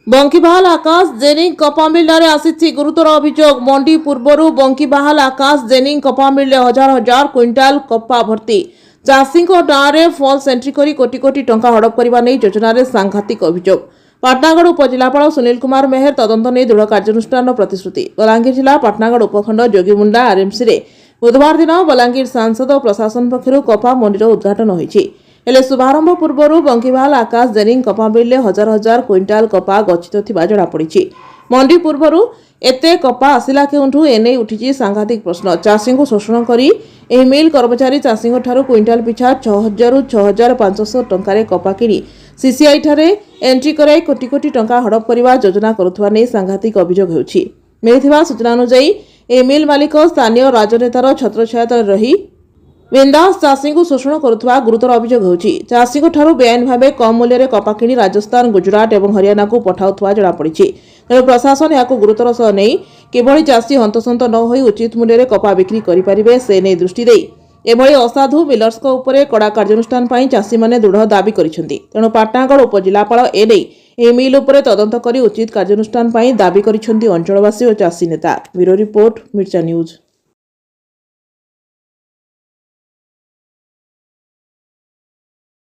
बंकीबाहाल आकाश ginning कपा मिल्लारे आसी गुरुतर अभियोग मंडी पूर्व बंकीबाहाल आकाश जेनिंग कपा मिल्ले हजार हजार क्विंटाल कपा भर्ती चाषी नाँ फल्स एंट्री कर कोटी कोटी टंका हड़प करने योजन सांघातिक अभियोग पाटनागढ़ उपजिलापाल सुनील कुमार मेहर तदंत नहीं दृढ़ कार्यानुष्ठान प्रतिश्रुति बलांगीर जिला पाटनागढ़ उपखंड जोगीमुंडा आरएमसी रे बुधवार दिन बलांगीर सांसद और प्रशासन पक्षर कपा मंडीर उद्घाटन होइछि। हेले शुभारंभ पूर्व बंकीबाहाल आकाश जेनिंग कपा मिल्ले हजार हजार क्विंटाल कपा गच्छित थिबा जणा पड़िछि। मंडी पूर्व एते कपा आसिला केउंठु एने उठिछि सांघातिक प्रश्न। चाषी को शोषण करी एही मिल कर्मचारी चाषी ठारू क्विंटाल पिछा 6000 रु 6500 टंका कपा किनी सीसीआई ठारे एंट्री कराई कोटी कोटी टंका हड़प करने योजना करुवा नहीं सांघातिक अभियोग होछि। मिलिथिबा सूचना अनुसार ए मिल मालिक स्थानीय राजनेतार छत्रछाया रही बिंदास चाषी को शोषण करुवा गुरुतर अभियोग होछि। चाषी ठारू बेआईन भाव कम मूल्य कपा किनी राजस्थान गुजरात और हरियाणा को पठाउथवा जणा पड़िछि। तेणु प्रशासन याकू गुरुतर सह नहीं किभଳି चाषी हंतसंत न होई उचित मूल्य कपा बिक्री करिपारिबे से नहीं दृष्टि देई एभଳି असाधु मिलर्स उपरे कड़ा कार्यानुष्ठान पाई चाषी माने दृढ़ दाबी करिसेंति। तेणु पाटनागढ़ उपजिलापाल एने ए मिल उपरे तदंत करी उचित कार्यानुष्ठान पाई दाबी करिसेंति अंचलवासी और चाषी नेता। ब्यूरो रिपोर्ट मिर्चा न्यूज।